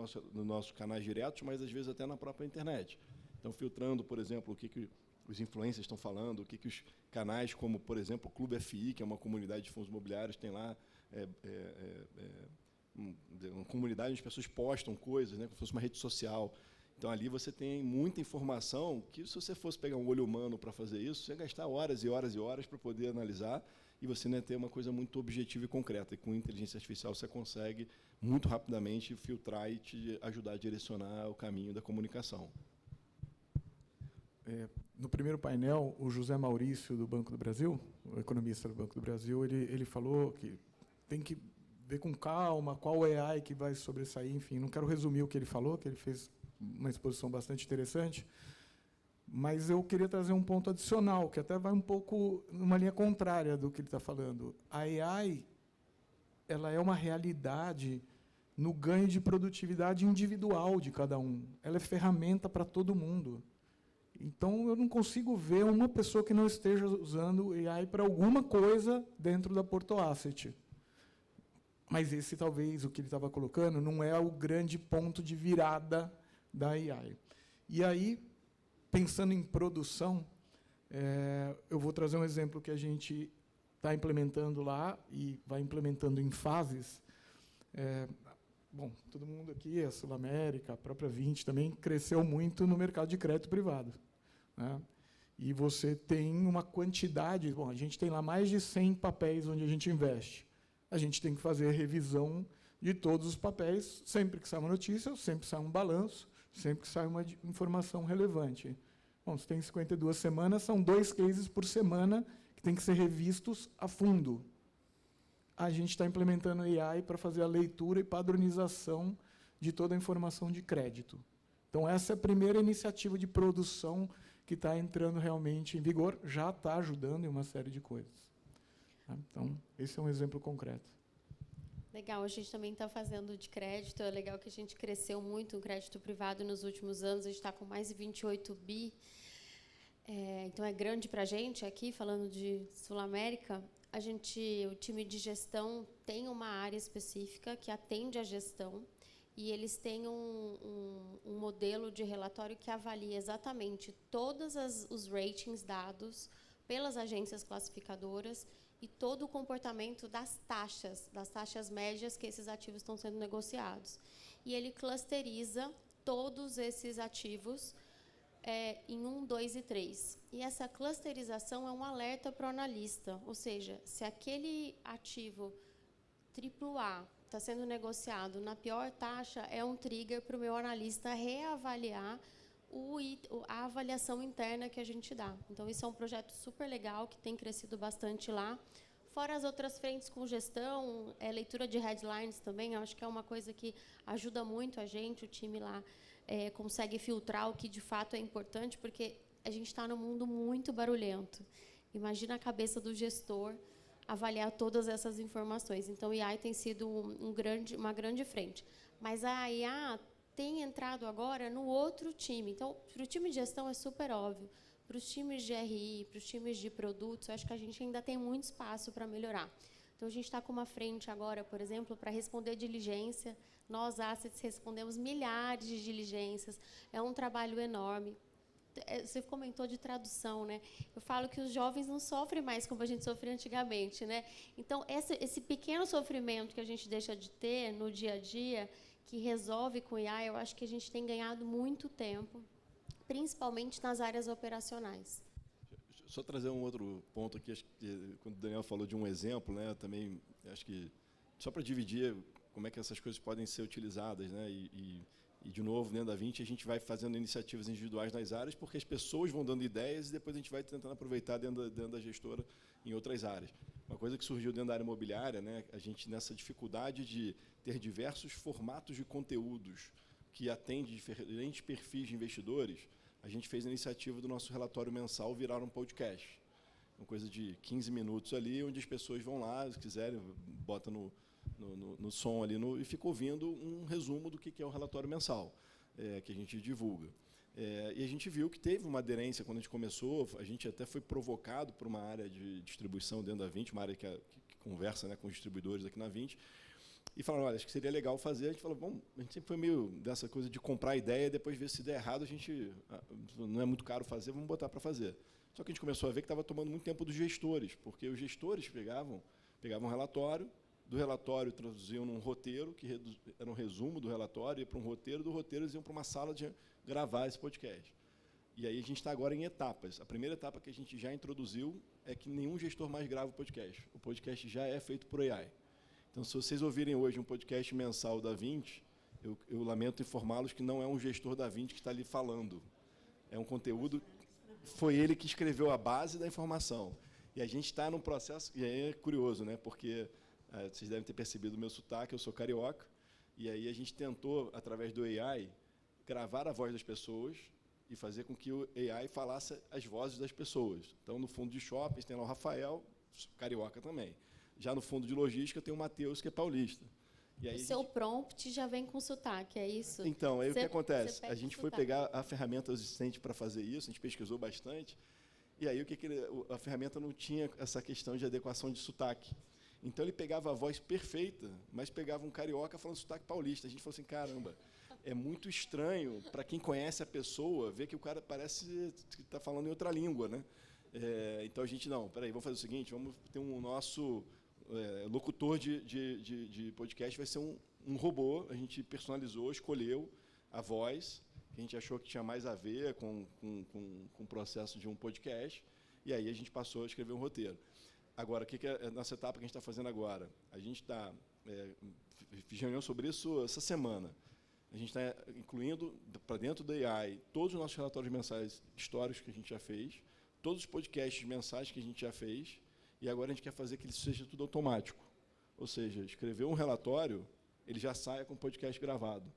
nossos canais diretos, mas, às vezes, até na própria internet. Então, filtrando, por exemplo, o que os influencers estão falando, o que os canais como, por exemplo, o Clube FI, que é uma comunidade de fundos imobiliários, tem lá uma comunidade onde as pessoas postam coisas, né, como se fosse uma rede social. Então, ali você tem muita informação que, se você fosse pegar um olho humano para fazer isso, você ia gastar horas e horas e horas para poder analisar e você não ia ter uma coisa muito objetiva e concreta. E com inteligência artificial você consegue, muito rapidamente, filtrar e te ajudar a direcionar o caminho da comunicação. No primeiro painel, o José Maurício, do Banco do Brasil, o economista do Banco do Brasil, ele falou que tem que ver com calma qual AI que vai sobressair. Enfim, não quero resumir o que ele falou, que ele fez uma exposição bastante interessante, mas eu queria trazer um ponto adicional, que até vai um pouco numa linha contrária do que ele está falando. A AI, ela é uma realidade no ganho de produtividade individual de cada um. Ela é ferramenta para todo mundo. Então, eu não consigo ver uma pessoa que não esteja usando AI para alguma coisa dentro da Porto Asset. Mas esse, talvez, o que ele estava colocando, não é o grande ponto de virada da AI. E aí, pensando em produção, eu vou trazer um exemplo que a gente está implementando lá e vai implementando em fases. Bom, todo mundo aqui, a Sul América, a própria 20 também cresceu muito no mercado de crédito privado, né? E você tem uma quantidade, bom, a gente tem lá mais de 100 papéis onde a gente investe. A gente tem que fazer a revisão de todos os papéis, sempre que sai uma notícia, sempre sai um balanço, sempre que sai uma informação relevante. Bom, se tem 52 semanas, são 2 cases por semana que têm que ser revistos a fundo. A gente está implementando AI para fazer a leitura e padronização de toda a informação de crédito. Então, essa é a primeira iniciativa de produção que está entrando realmente em vigor, já está ajudando em uma série de coisas. Então, esse é um exemplo concreto. Legal, a gente também está fazendo de crédito, é legal que a gente cresceu muito o crédito privado nos últimos anos, a gente está com mais de 28 bi, então é grande para a gente aqui, falando de Sul América. O time de gestão tem uma área específica que atende a gestão e eles têm um modelo de relatório que avalia exatamente todos os ratings dados pelas agências classificadoras e todo o comportamento das taxas médias que esses ativos estão sendo negociados. E ele clusteriza todos esses ativos em 1, 2 e 3. E essa clusterização é um alerta para o analista, ou seja, se aquele ativo AAA está sendo negociado na pior taxa, é um trigger para o meu analista reavaliar a avaliação interna que a gente dá. Então, isso é um projeto super legal, que tem crescido bastante lá. Fora as outras frentes com gestão, leitura de headlines também, eu acho que é uma coisa que ajuda muito a gente, o time lá consegue filtrar o que de fato é importante, porque a gente está num mundo muito barulhento. Imagina a cabeça do gestor avaliar todas essas informações. Então, o AI tem sido uma grande frente. Mas a IA tem entrado agora no outro time. Então, para o time de gestão é super óbvio. Para os times de RI, para os times de produtos, eu acho que a gente ainda tem muito espaço para melhorar. Então, a gente está com uma frente agora, por exemplo, para responder diligência. Nós, Assets, respondemos milhares de diligências. É um trabalho enorme. Você comentou de tradução, né? Eu falo que os jovens não sofrem mais como a gente sofria antigamente, né? Então, esse pequeno sofrimento que a gente deixa de ter no dia a dia, que resolve com IA, eu acho que a gente tem ganhado muito tempo, principalmente nas áreas operacionais. Só trazer um outro ponto aqui, acho que, quando o Daniel falou de um exemplo, né, eu também acho que, só para dividir como é que essas coisas podem ser utilizadas, né, e de novo, dentro da 20, a gente vai fazendo iniciativas individuais nas áreas, porque as pessoas vão dando ideias e depois a gente vai tentando aproveitar dentro da gestora em outras áreas. Uma coisa que surgiu dentro da área imobiliária, né, a gente, nessa dificuldade de ter diversos formatos de conteúdos que atendem diferentes perfis de investidores, a gente fez a iniciativa do nosso relatório mensal virar um podcast. Uma coisa de 15 minutos ali, onde as pessoas vão lá, se quiserem, bota no som ali e fica ouvindo um resumo do que é o relatório mensal, que a gente divulga. E a gente viu que teve uma aderência quando a gente começou, a gente até foi provocado por uma área de distribuição dentro da 20, uma área que conversa, né, com os distribuidores aqui na 20, e falaram, olha, acho que seria legal fazer. A gente falou, bom, a gente sempre foi meio dessa coisa de comprar a ideia e depois ver se der errado, a gente não é muito caro fazer, vamos botar para fazer. Só que a gente começou a ver que estava tomando muito tempo dos gestores, porque os gestores pegavam um relatório, do relatório traduziam num roteiro, que era um resumo do relatório, ia para um roteiro, do roteiro eles iam para uma sala de gravar esse podcast. E aí a gente está agora em etapas. A primeira etapa que a gente já introduziu é que nenhum gestor mais grava o podcast. O podcast já é feito por AI. Então, se vocês ouvirem hoje um podcast mensal da 20, eu lamento informá-los que não é um gestor da 20 que está ali falando. É um conteúdo... Foi ele que escreveu a base da informação. E a gente está num processo... E aí é curioso, né? Porque vocês devem ter percebido o meu sotaque, eu sou carioca, e aí a gente tentou, através do AI, gravar a voz das pessoas e fazer com que o AI falasse as vozes das pessoas. Então, no fundo de shopping, tem lá o Rafael, carioca também. Já no fundo de logística, tem o Matheus, que é paulista. E aí o seu prompt já vem com sotaque, é isso? Então, aí o que acontece? A gente foi pegar a ferramenta existente para fazer isso, a gente pesquisou bastante, e aí a ferramenta não tinha essa questão de adequação de sotaque. Então, ele pegava a voz perfeita, mas pegava um carioca falando sotaque paulista. A gente falou assim, caramba, é muito estranho para quem conhece a pessoa ver que o cara parece que está falando em outra língua, né? Então, a gente, não, peraí, vamos fazer o seguinte, vamos ter um nosso... locutor de podcast vai ser um robô. A gente personalizou, escolheu a voz, que a gente achou que tinha mais a ver com o processo de um podcast, e aí a gente passou a escrever um roteiro. Agora, o que é a nossa etapa que a gente está fazendo agora? A gente está fiz reunião sobre isso essa semana. A gente está incluindo para dentro da AI todos os nossos relatórios mensais históricos que a gente já fez, todos os podcasts mensais que a gente já fez, e agora a gente quer fazer que isso seja tudo automático. Ou seja, escrever um relatório, ele já saia com o podcast gravado.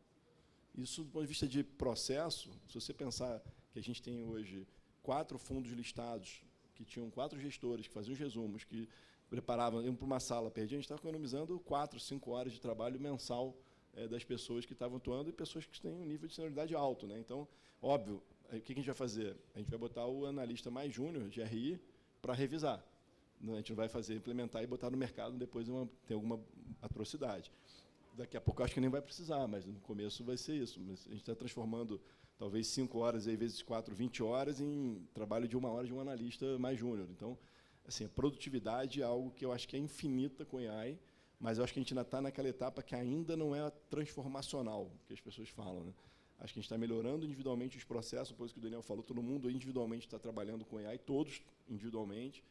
Isso, do ponto de vista de processo, se você pensar que a gente tem hoje 4 fundos listados, que tinham 4 gestores, que faziam os resumos, que preparavam, iam para uma sala, perdiam, a gente estava economizando 4, 5 horas de trabalho mensal das pessoas que estavam atuando e pessoas que têm um nível de senioridade alto, né? Então, óbvio, o que a gente vai fazer? A gente vai botar o analista mais júnior de RI para revisar. A gente não vai implementar e botar no mercado depois tem alguma atrocidade. Daqui a pouco eu acho que nem vai precisar, mas no começo vai ser isso. Mas a gente está transformando talvez 5 horas, aí, vezes 4, 20 horas, em trabalho de 1 hora de um analista mais júnior. Então, assim, a produtividade é algo que eu acho que é infinita com AI, mas eu acho que a gente ainda está naquela etapa que ainda não é transformacional, que as pessoas falam, né? Acho que a gente está melhorando individualmente os processos, depois que o Daniel falou, todo mundo individualmente está trabalhando com AI, todos individualmente,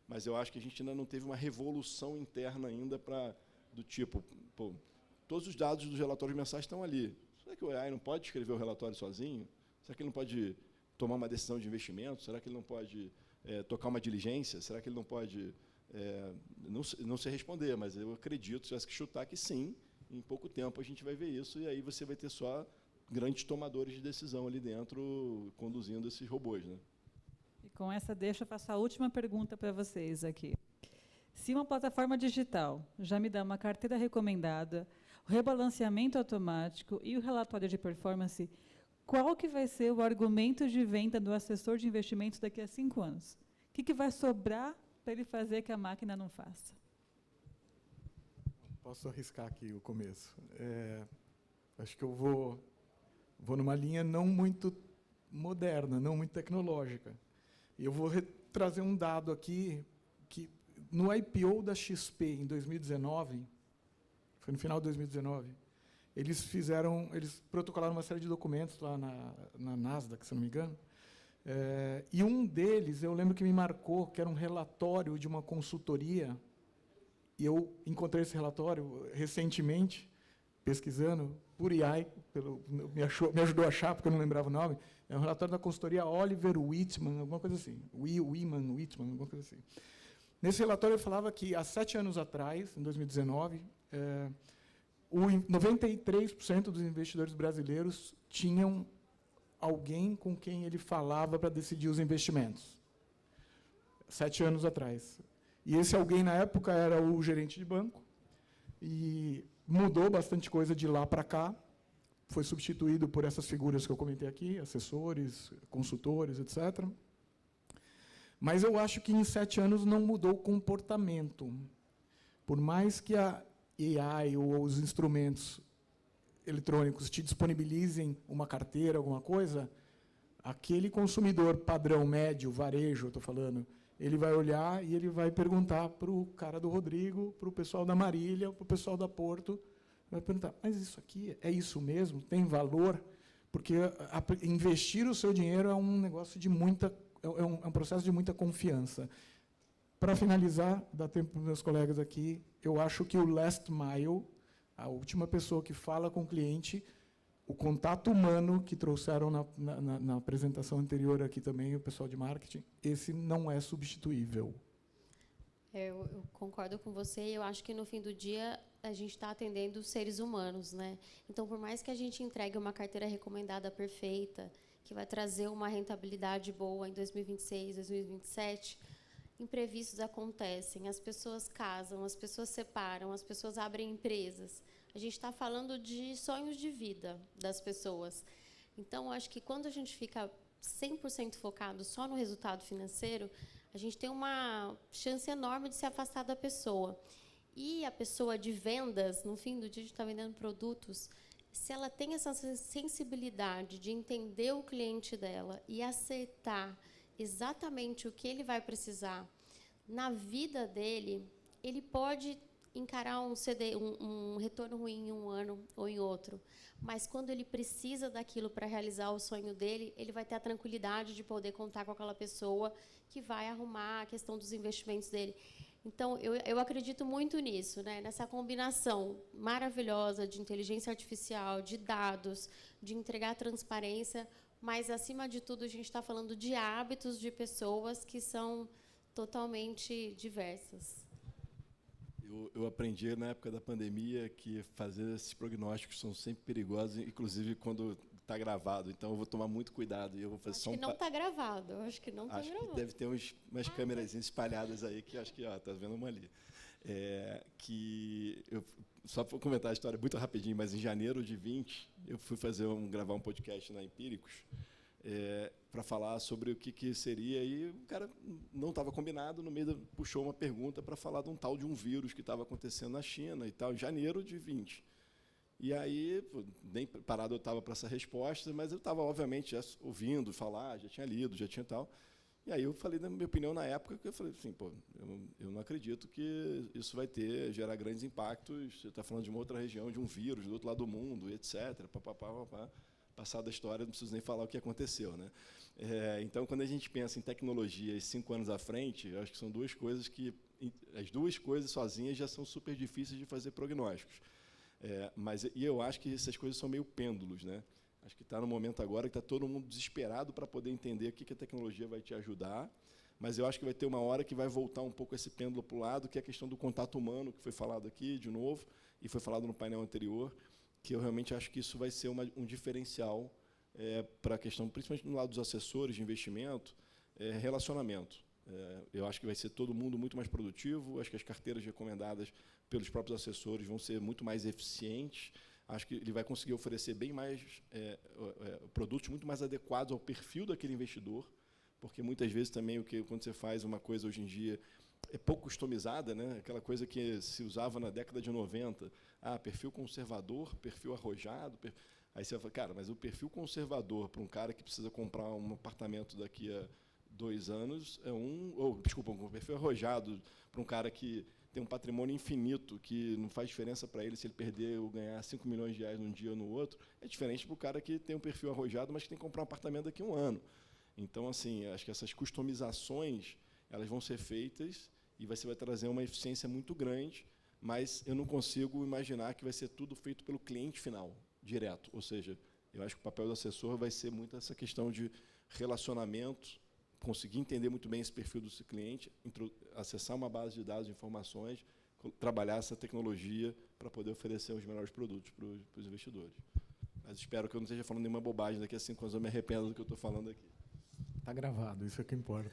mas eu acho que a gente ainda não teve uma revolução interna ainda do tipo, pô, todos os dados dos relatórios mensais estão ali. Será que o AI não pode escrever o relatório sozinho? Será que ele não pode tomar uma decisão de investimento? Será que ele não pode tocar uma diligência? Será que ele não pode... não sei responder, mas eu acredito, se tivesse que chutar, que sim, em pouco tempo a gente vai ver isso, e aí você vai ter só grandes tomadores de decisão ali dentro, conduzindo esses robôs, né? E com essa deixa, eu faço a última pergunta para vocês aqui. Se uma plataforma digital já me dá uma carteira recomendada, o rebalanceamento automático e o relatório de performance, qual que vai ser o argumento de venda do assessor de investimentos daqui a 5 anos? O que vai sobrar para ele fazer que a máquina não faça? Posso arriscar aqui o começo. Acho que eu vou numa linha não muito moderna, não muito tecnológica. E eu vou trazer um dado aqui, que no IPO da XP, em 2019, foi no final de 2019, eles protocolaram uma série de documentos lá na Nasdaq, se não me engano, e um deles, eu lembro que me marcou, que era um relatório de uma consultoria, e eu encontrei esse relatório recentemente, pesquisando, por AI, me ajudou a achar, porque eu não lembrava o nome, é um relatório da consultoria Oliver Wyman, alguma coisa assim, Whitman, alguma coisa assim. Nesse relatório, ele falava que, há 7 anos atrás, em 2019, 93% dos investidores brasileiros tinham alguém com quem ele falava para decidir os investimentos. 7 anos atrás. E esse alguém, na época, era o gerente de banco, e mudou bastante coisa de lá para cá, foi substituído por essas figuras que eu comentei aqui, assessores, consultores, etc. Mas eu acho que, em 7 anos, não mudou o comportamento. Por mais que a AI ou os instrumentos eletrônicos te disponibilizem uma carteira, alguma coisa, aquele consumidor padrão médio, varejo, eu estou falando, ele vai olhar e ele vai perguntar para o cara do Rodrigo, para o pessoal da Marília, para o pessoal da Porto, vai perguntar, mas isso aqui é isso mesmo? Tem valor? Porque investir o seu dinheiro é um negócio de muita, é um processo de muita confiança. Para finalizar, dá tempo para os meus colegas aqui, eu acho que o last mile, a última pessoa que fala com o cliente, o contato humano que trouxeram na apresentação anterior aqui também, o pessoal de marketing, esse não é substituível. Eu concordo com você. Eu acho que, no fim do dia, a gente está atendendo os seres humanos, né? Então, por mais que a gente entregue uma carteira recomendada perfeita, que vai trazer uma rentabilidade boa em 2026, 2027, imprevistos acontecem, as pessoas casam, as pessoas separam, as pessoas abrem empresas. A gente está falando de sonhos de vida das pessoas. Então, acho que, quando a gente fica 100% focado só no resultado financeiro, a gente tem uma chance enorme de se afastar da pessoa. E a pessoa de vendas, no fim do dia, a gente está vendendo produtos, se ela tem essa sensibilidade de entender o cliente dela e aceitar exatamente o que ele vai precisar na vida dele, ele pode encarar um retorno ruim em um ano ou em outro. Mas, quando ele precisa daquilo para realizar o sonho dele, ele vai ter a tranquilidade de poder contar com aquela pessoa que vai arrumar a questão dos investimentos dele. Então, eu acredito muito nisso, né? Nessa combinação maravilhosa de inteligência artificial, de dados, de entregar transparência, mas, acima de tudo, a gente está falando de hábitos de pessoas que são totalmente diversas. Eu aprendi, na época da pandemia, que fazer esses prognósticos são sempre perigosos, inclusive quando está gravado. Então, eu vou tomar muito cuidado. E eu vou fazer Acho que não está gravado. Acho que não está gravado. Que deve ter umas câmeras espalhadas aí, que acho que está vendo uma ali. Só para comentar a história muito rapidinho, mas em janeiro de 20, eu fui gravar um podcast na Empíricos, para falar sobre o que seria, e o cara não estava combinado, no meio puxou uma pergunta para falar de um tal de um vírus que estava acontecendo na China, e tal, em janeiro de 20. E aí, nem preparado eu estava para essa resposta, mas eu estava, obviamente, já ouvindo falar, já tinha lido, já tinha tal. E aí eu falei, na minha opinião, na época, que eu falei assim, eu não acredito que isso vai gerar grandes impactos, você está falando de uma outra região, de um vírus, do outro lado do mundo, etc. Passada a história, não preciso nem falar o que aconteceu, né? Então, quando a gente pensa em tecnologia 5 anos à frente, eu acho que são duas coisas que, as duas coisas sozinhas já são super difíceis de fazer prognósticos. E eu acho que essas coisas são meio pêndulos, né? Acho que está no momento agora que está todo mundo desesperado para poder entender o que a tecnologia vai te ajudar, mas eu acho que vai ter uma hora que vai voltar um pouco esse pêndulo para o lado, que é a questão do contato humano, que foi falado aqui de novo, e foi falado no painel anterior, que eu realmente acho que isso vai ser um diferencial para a questão, principalmente no lado dos assessores de investimento, relacionamento. Eu acho que vai ser todo mundo muito mais produtivo, acho que as carteiras recomendadas pelos próprios assessores vão ser muito mais eficientes, acho que ele vai conseguir oferecer bem mais produtos muito mais adequados ao perfil daquele investidor, porque muitas vezes também quando você faz uma coisa hoje em dia é pouco customizada, né? Aquela coisa que se usava na década de 90, perfil conservador, perfil arrojado, aí você fala, cara, mas o perfil conservador para um cara que precisa comprar um apartamento daqui a 2 anos um perfil arrojado para um cara que tem um patrimônio infinito, que não faz diferença para ele se ele perder ou ganhar 5 milhões de reais num dia ou no outro, é diferente para o cara que tem um perfil arrojado, mas que tem que comprar um apartamento daqui a 1 ano. Então, assim, acho que essas customizações elas vão ser feitas e você vai trazer uma eficiência muito grande, mas eu não consigo imaginar que vai ser tudo feito pelo cliente final, direto. Ou seja, eu acho que o papel do assessor vai ser muito essa questão de relacionamento conseguir entender muito bem esse perfil do seu cliente, acessar uma base de dados, de informações, trabalhar essa tecnologia para poder oferecer os melhores produtos para os investidores. Mas espero que eu não esteja falando nenhuma bobagem, daqui a 5 anos eu me arrependo do que eu estou falando aqui. Está gravado, isso é que importa.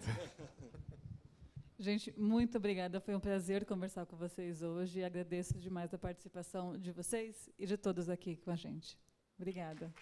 Gente, muito obrigada. Foi um prazer conversar com vocês hoje. Agradeço demais a participação de vocês e de todos aqui com a gente. Obrigada.